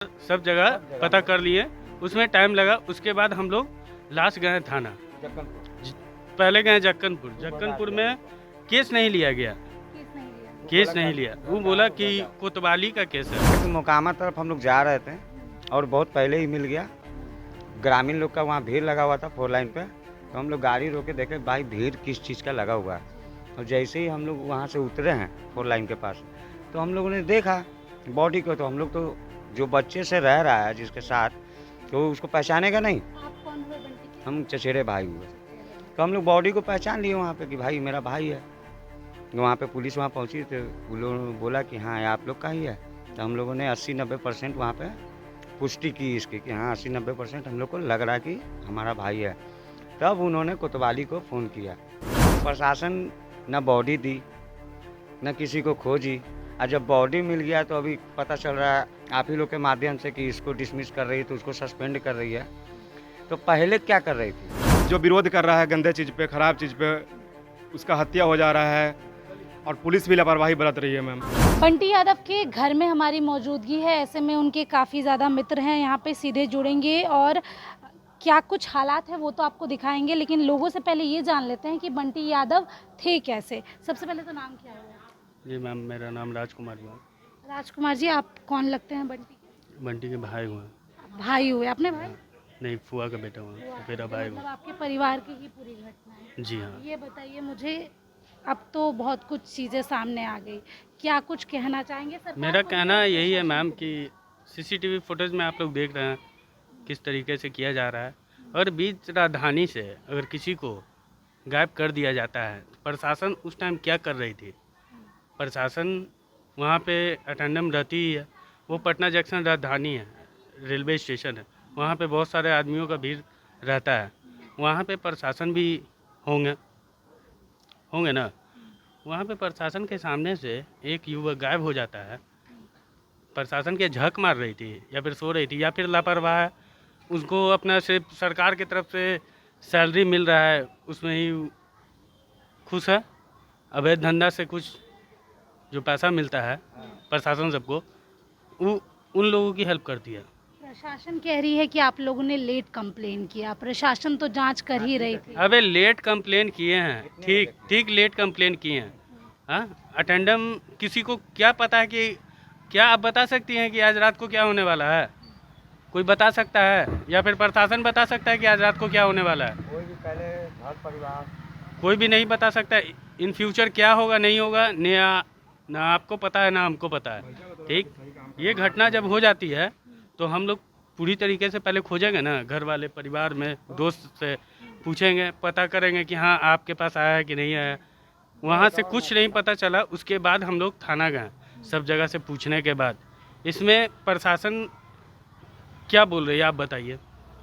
सब जगह पता कर लिए, उसमें टाइम लगा। उसके बाद हम लोग लास्ट गए थाना, पहले गए जक्कनपुर में केस नहीं लिया गया, केस नहीं लिया। वो बोला कि कोतवाली का केस है। मोकामा तरफ हम लोग जा रहे थे और बहुत पहले ही मिल गया। ग्रामीण लोग का वहाँ भीड़ लगा हुआ था 4 लाइन पे, तो हम लोग गाड़ी रोके देखे भाई भीड़ किस चीज़ का लगा हुआ है। और जैसे ही हम लोग वहाँ से उतरे हैं 4 लाइन के पास, तो हम लोगों ने देखा बॉडी को। तो हम लोग तो जो बच्चे से रह रहा है जिसके साथ, तो उसको पहचानेगा नहीं। आप कौन हुए बंटी के? हम चचेरे भाई हुए, तो हम लोग बॉडी को पहचान लिए वहाँ पे कि भाई मेरा भाई है। वहाँ पे पुलिस वहाँ पहुँची तो उन लोगों ने बोला कि हाँ आप लोग का ही है। तो हम लोगों ने 80-90% वहाँ पे पुष्टि की इसकी कि हाँ 80-90% हम लोग को लग रहा है कि हमारा भाई है। तब उन्होंने कोतवाली को फ़ोन किया। प्रशासन न बॉडी दी न किसी को खोजी। और जब बॉडी मिल गया तो अभी पता चल रहा है आप ही लोग के माध्यम से कि इसको डिसमिस कर रही है, तो उसको सस्पेंड कर रही है। तो पहले क्या कर रही थी? जो विरोध कर रहा है गंदे चीज़ पे, ख़राब चीज़ पे, उसका हत्या हो जा रहा है और पुलिस भी लापरवाही बरत रही है। मैम, बंटी यादव के घर में हमारी मौजूदगी है, ऐसे में उनके काफ़ी ज़्यादा मित्र हैं यहाँ पे, सीधे जुड़ेंगे और क्या कुछ हालात है वो तो आपको दिखाएंगे। लेकिन लोगों से पहले ये जान लेते हैं कि बंटी यादव थे कैसे। सबसे पहले तो नाम क्या है? जी मैम, मेरा नाम राजकुमार हुआ। राजकुमार जी, आप कौन लगते हैं बंटी के? बंटी के भाई हुए। भाई हुए? अपने भाई? नहीं, फुआ का बेटा हुआ, मेरा भाई मतलब हुआ। आपके परिवार की ही पूरी घटना है? जी हाँ। ये बताइए मुझे, अब तो बहुत कुछ चीज़ें सामने आ गई, क्या कुछ कहना चाहेंगे सरकार मेरा को? कहना यही है मैम कि सीसीटीवी फुटेज में आप लोग देख रहे हैं किस तरीके से किया जा रहा है। और बीच राजधानी से अगर किसी को गायब कर दिया जाता है, प्रशासन उस टाइम क्या कर रही थी? प्रशासन वहाँ पे अटेंडेंट रहती ही है। वो पटना जंक्शन राजधानी है, रेलवे स्टेशन है, वहाँ पे बहुत सारे आदमियों का भीड़ रहता है। वहाँ पे प्रशासन भी होंगे ना। वहाँ पे प्रशासन के सामने से एक युवक गायब हो जाता है। प्रशासन के झक मार रही थी या फिर सो रही थी या फिर लापरवाह है, उसको अपना सिर्फ सरकार की तरफ से सैलरी मिल रहा है उसमें ही खुश है। अवैध धंधा से कुछ जो पैसा मिलता है प्रशासन सबको, वो उन लोगों की हेल्प करती है। प्रशासन कह रही है कि आप लोगों ने लेट कंप्लेन किया, प्रशासन तो जांच कर ही रही थी। अबे लेट कंप्लेन किए हैं, ठीक लेट कंप्लेन किए हैं। हाँ, अटेंडेंट किसी को क्या पता है कि क्या आप बता सकती हैं कि आज रात को क्या होने वाला है? कोई बता सकता है या फिर प्रशासन बता सकता है कि आज रात को क्या होने वाला है? कोई भी पहले घर परिवार कोई भी नहीं बता सकता। इन फ्यूचर क्या होगा नहीं होगा, ना आपको पता है ना हमको पता है। ठीक, ये घटना जब हो जाती है तो हम लोग पूरी तरीके से पहले खोजेंगे ना, घर वाले परिवार में दोस्त से पूछेंगे, पता करेंगे कि हाँ आपके पास आया है कि नहीं आया। वहाँ से कुछ नहीं पता चला, उसके बाद हम लोग थाना गए सब जगह से पूछने के बाद। इसमें प्रशासन क्या बोल रही है आप बताइए?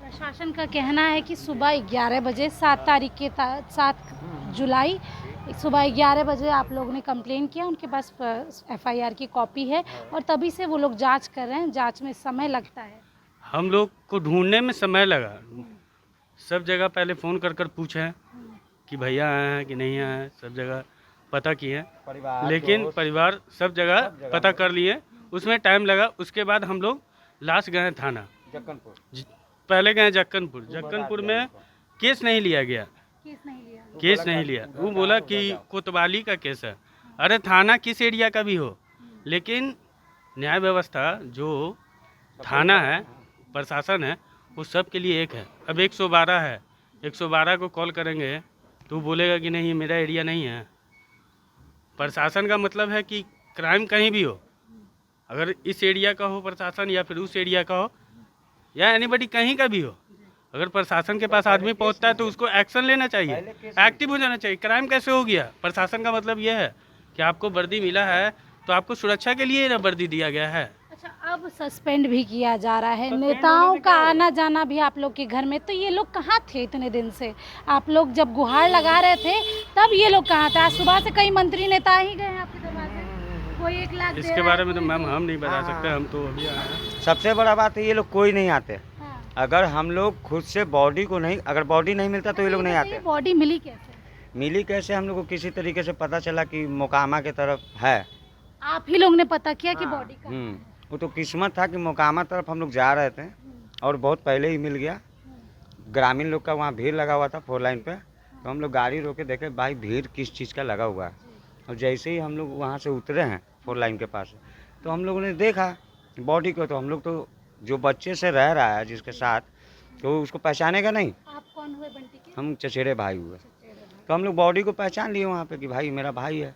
प्रशासन का कहना है कि सुबह 11 बजे 7 जुलाई सुबह 11 बजे आप लोगों ने कंप्लेन किया, उनके पास FIR की कॉपी है और तभी से वो लोग जांच कर रहे हैं। जांच में समय लगता है। हम लोग को ढूंढने में समय लगा। सब जगह पहले फ़ोन कर पूछे कि भैया आए हैं कि नहीं आए हैं, सब जगह पता किए, लेकिन परिवार सब जगह पता कर लिए, उसमें टाइम लगा। उसके बाद हम लोग लास्ट गए थाना, पहले गए जक्कनपुर में केस नहीं लिया गया, केस नहीं लिया। वो बोला कि कोतवाली का केस है। अरे थाना किस एरिया का भी हो, लेकिन न्याय व्यवस्था जो थाना है, प्रशासन है, वो सब के लिए एक है। अब 112 है, 112 को कॉल करेंगे तो वो बोलेगा कि नहीं मेरा एरिया नहीं है। प्रशासन का मतलब है कि क्राइम कहीं भी हो, अगर इस एरिया का हो प्रशासन या फिर उस एरिया का हो या एनीबडी कहीं का भी हो, अगर प्रशासन के पास आदमी पहुंचता है तो उसको एक्शन लेना चाहिए, एक्टिव हो जाना चाहिए। क्राइम कैसे हो गया? प्रशासन का मतलब यह है कि आपको वर्दी मिला है तो आपको सुरक्षा के लिए ना वर्दी दिया गया है। अच्छा, अब सस्पेंड भी किया जा रहा है नेताओं का आना जाना भी आप लोग के घर में। तो ये लोग कहाँ थे इतने दिन से? आप लोग जब गुहार लगा रहे थे तब ये लोग कहाँ थे? आज सुबह से कई मंत्री नेता ही गए हैं आपके दरवाजे, कोई 1 लाख इसके बारे में तो मैम हम नहीं बता सकते, हम तो अभी आए हैं। सबसे बड़ा बात है ये लोग कोई नहीं आते। अगर हम लोग खुद से बॉडी को नहीं, अगर बॉडी नहीं मिलता तो ये लोग नहीं आते। बॉडी मिली कैसे? मिली कैसे? हम लोग को किसी तरीके से पता चला कि मोकामा की तरफ है। आप ही लोग ने पता किया कि बॉडी का? वो तो किस्मत था कि मोकामा तरफ हम लोग जा रहे थे और बहुत पहले ही मिल गया। ग्रामीण लोग का वहाँ भीड़ लगा हुआ था 4 लाइन पे, तो हम लोग गाड़ी रोके देखे भाई भीड़ किस चीज़ का लगा हुआ है। और जैसे ही हम लोग वहाँ से उतरे हैं 4 लाइन के पास, तो हम लोगों ने देखा बॉडी को, तो हम लोग तो जो बच्चे से रह रहा है जिसके साथ, तो उसको पहचानेगा नहीं। आप कौन हुए बंटी के? हम चचेरे भाई हुए, तो हम लोग बॉडी को पहचान लिए वहाँ पे कि भाई मेरा भाई है।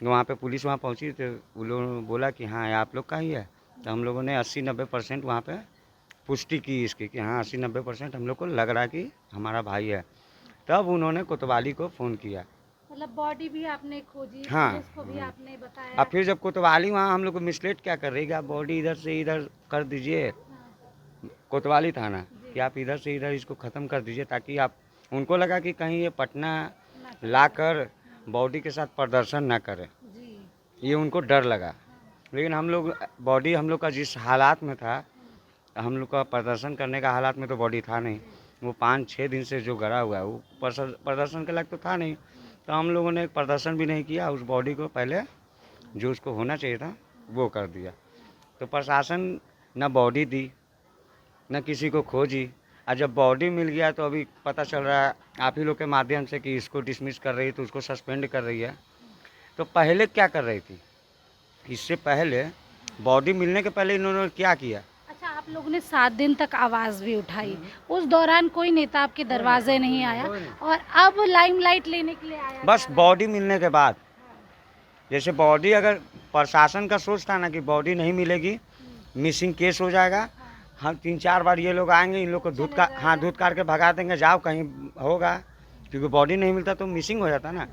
वहाँ पे पुलिस वहाँ पहुँची तो उन लोगों ने बोला कि हाँ आप लोग का ही है। तो हम लोगों ने 80-90% वहाँ पे पुष्टि की इसकी कि हाँ 80-90% हम लोग को लग रहा है कि हमारा भाई है। तब उन्होंने कोतवाली को फ़ोन किया। मतलब बॉडी भी आपने खोजी, हाँ। पुलिस को भी आपने बताया। अब फिर जब कोतवाली वहाँ हम लोग को मिसलेट क्या कर रही है कि आप बॉडी इधर से इधर कर दीजिए, कोतवाली थाना, कि आप इधर से इधर इसको ख़त्म कर दीजिए, ताकि आप, उनको लगा कि कहीं ये पटना लाकर बॉडी के साथ प्रदर्शन ना करे, जी। ये उनको डर लगा। लेकिन हम लोग बॉडी हम लोग का जिस हालात में था, हम लोग का प्रदर्शन करने का हालात में तो बॉडी था नहीं। वो 5-6 दिन से जो गड़ा हुआ है वो प्रदर्शन के लायक तो था नहीं। तो हम लोगों ने प्रदर्शन भी नहीं किया, उस बॉडी को पहले जो उसको होना चाहिए था वो कर दिया। तो प्रशासन न बॉडी दी न किसी को खोजी। और जब बॉडी मिल गया तो अभी पता चल रहा है आप ही लोग के माध्यम से कि इसको डिसमिस कर रही है, तो उसको सस्पेंड कर रही है। तो पहले क्या कर रही थी, इससे पहले बॉडी मिलने के पहले इन्होंने क्या किया? अच्छा, आप लोगों ने 7 दिन तक आवाज़ भी उठाई, उस दौरान कोई नेता आपके दरवाजे नहीं आया, और अब लाइमलाइट लेने के लिए आया? बस बॉडी मिलने के बाद, जैसे बॉडी, अगर प्रशासन का सोच था ना कि बॉडी नहीं मिलेगी, मिसिंग केस हो जाएगा, हम 3-4 बार ये लोग आएंगे, इन लोग को दूध काट के भगा देंगे, जाओ कहीं होगा, क्योंकि बॉडी नहीं मिलता तो मिसिंग हो जाता ना।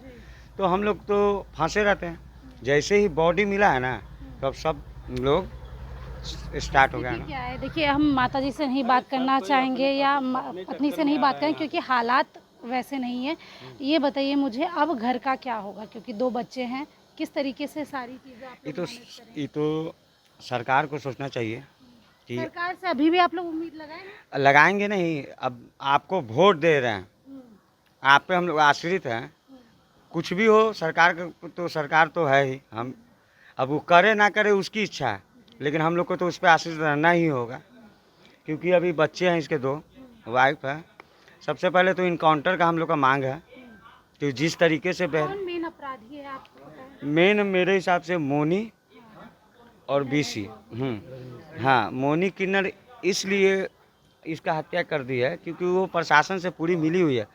तो हम लोग तो फंसे रहते हैं। जैसे ही बॉडी मिला है ना, तो अब सब लोग स्टार्ट हो गया ना। क्या है, देखिए हम माता जी से नहीं बात करना चाहेंगे या पत्नी से नहीं बात करें, क्योंकि हालात वैसे नहीं है। ये बताइए मुझे, अब घर का क्या होगा, क्योंकि 2 बच्चे हैं, किस तरीके से सारी चीज़ें आप लोग मैनेज करेंगे? ये तो सरकार को सोचना चाहिए कि सरकार से अभी भी आप लोग उम्मीद लगाएंगे? लगाएंगे नहीं। अब आपको वोट दे रहे हैं, आप पे हम लोग आश्रित हैं, कुछ भी हो सरकार का, तो सरकार तो है ही। हम अब वो करे ना करे उसकी इच्छा है, लेकिन हम लोग को तो उस पर आश्रित रहना ही होगा, क्योंकि अभी बच्चे हैं इसके 2, वाइफ है। सबसे पहले तो इनकाउंटर का हम लोग का मांग है कि जिस तरीके से कौन मेन अपराधी है आपको पता है? मेन मेरे हिसाब से मोनी और बीसी। हाँ, मोनी किन्नर इसलिए इसका हत्या कर दी है क्योंकि वो प्रशासन से पूरी मिली हुई है।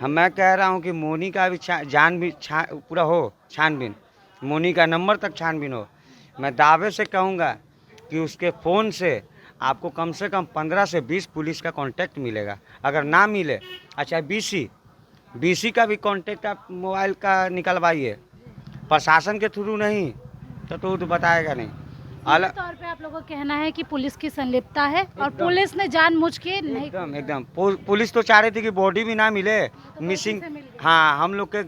मैं कह रहा हूँ कि मोनी का भी पूरा हो छानबीन, मोनी का नंबर तक छानबीन हो। मैं दावे से कहूँगा कि उसके फ़ोन से आपको कम से कम 15 से 20 पुलिस का कांटेक्ट मिलेगा। अगर ना मिले, अच्छा बीसी का भी कांटेक्ट आप मोबाइल का निकलवाइए, प्रशासन के थ्रू नहीं तो बताएगा नहीं। अलग तौर पे आप लोगों का कहना है कि पुलिस की संलिप्तता है, और पुलिस ने जानबूझ के नहीं। एकदम पुलिस तो चाह रही थी कि बॉडी भी ना मिले, मिसिंग। हाँ, हम लोग के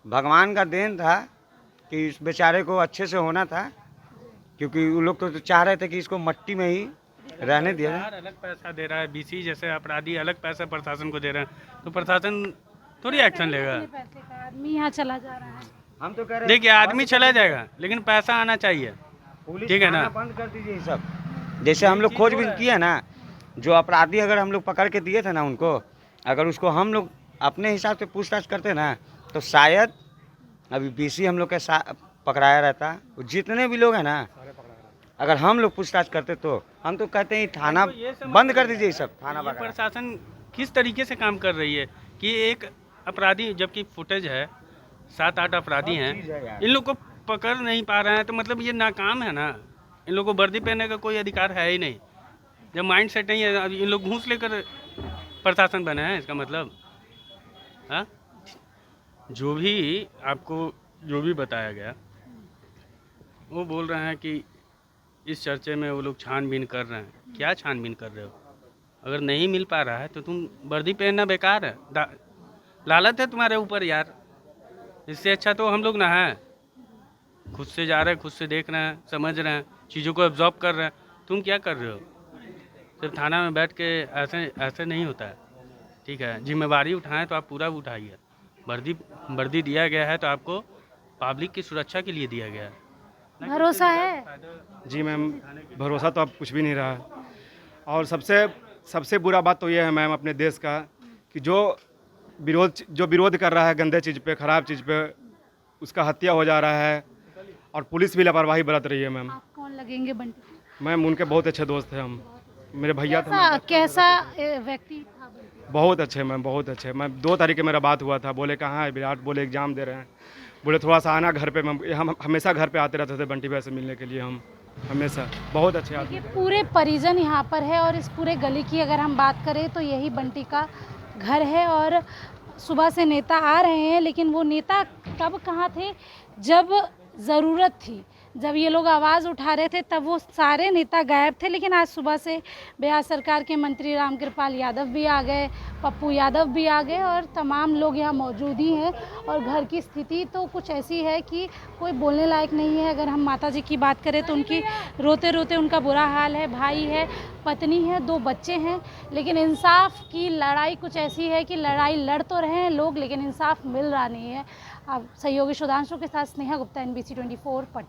भगवान का देन था कि इस बेचारे को अच्छे से होना था, क्योंकि वो लोग तो चाह रहे थे कि इसको मट्टी में ही रहने दिया जाए। अलग पैसा दे रहा है, बीसी जैसे अपराधी अलग पैसा प्रशासन को दे रहे हैं, तो प्रशासन थोड़ी एक्शन लेगा। पैसे का आदमी यहाँ चला जा रहा है। हम तो कह रहे देखिए, आदमी चला जाएगा लेकिन पैसा आना चाहिए, ठीक है ना? बंद कर दीजिए सब। जैसे हम लोग खोजबीन किए ना, जो अपराधी अगर हम लोग पकड़ के दिए थे ना उनको, अगर उसको हम लोग अपने हिसाब से पूछताछ करते ना, तो शायद अभी बीसी हम लोग के साथ पकड़ाया रहता। जितने भी लोग हैं ना, अगर हम लोग पूछताछ करते तो हम तो कहते हैं थाना बंद कर दीजिए सब, थाना। प्रशासन किस तरीके से काम कर रही है कि एक अपराधी, जबकि फुटेज है 7-8 अपराधी हैं, इन लोग को पकड़ नहीं पा रहे हैं, तो मतलब ये नाकाम है ना। इन लोग को वर्दी पहनने का कोई अधिकार है ही नहीं। जब माइंड सेट नहीं है, इन लोग घूस लेकर प्रशासन बने हैं, इसका मतलब। हाँ, जो भी आपको जो भी बताया गया, वो बोल रहे हैं कि इस चर्चे में वो लोग छानबीन कर रहे हैं। क्या छानबीन कर रहे हो? अगर नहीं मिल पा रहा है तो तुम वर्दी पहनना बेकार है। लालच है तुम्हारे ऊपर यार। इससे अच्छा तो हम लोग ना हैं, खुद से जा रहे हैं, खुद से देख रहे हैं, समझ रहे हैं, चीज़ों को एब्जॉर्ब कर रहे हैं। तुम क्या कर रहे हो? सिर्फ थाना में बैठ के ऐसे नहीं होता है, ठीक है? जिम्मेवारी उठाएं तो आप पूरा उठाइए। वर्दी दिया गया है तो आपको पब्लिक की सुरक्षा के लिए दिया गया है। भरोसा है? जी मैम, भरोसा तो अब कुछ भी नहीं रहा। और सबसे बुरा बात तो ये है मैम अपने देश का कि जो विरोध कर रहा है गंदे चीज़ पे, ख़राब चीज़ पे, उसका हत्या हो जा रहा है और पुलिस भी लापरवाही बरत रही है मैम। आप कौन लगेंगे बंटी? मैम उनके बहुत अच्छे दोस्त हैं हम, मेरे भैया थे। कैसा व्यक्ति था बंटी? बहुत अच्छे मैम, बहुत अच्छे मैम। 2 तारीख को मेरा बात हुआ था, बोले कहाँ है विराट, बोले एग्ज़ाम दे रहे हैं, बोले थोड़ा सा आना घर पे। हम हमेशा घर पे आते रहते थे बंटी भैया से मिलने के लिए, हम हमेशा। बहुत अच्छे आदमी। ये पूरे परिजन यहाँ पर है और इस पूरे गली की अगर हम बात करें तो यही बंटी का घर है। और सुबह से नेता आ रहे हैं, लेकिन वो नेता तब कहाँ थे जब ज़रूरत थी, जब ये लोग आवाज़ उठा रहे थे तब वो सारे नेता गायब थे। लेकिन आज सुबह से बिहार सरकार के मंत्री रामकृपाल यादव भी आ गए, पप्पू यादव भी आ गए और तमाम लोग यहाँ मौजूद ही हैं। और घर की स्थिति तो कुछ ऐसी है कि कोई बोलने लायक नहीं है। अगर हम माता जी की बात करें तो उनकी रोते रोते उनका बुरा हाल है, भाई है, पत्नी है, 2 बच्चे हैं। लेकिन इंसाफ की लड़ाई कुछ ऐसी है कि लड़ाई लड़ तो रहे हैं लोग, लेकिन इंसाफ मिल रहा नहीं है। अब सहयोगी सुधांशु के साथ स्नेहा गुप्ता, NBC 24 पटना।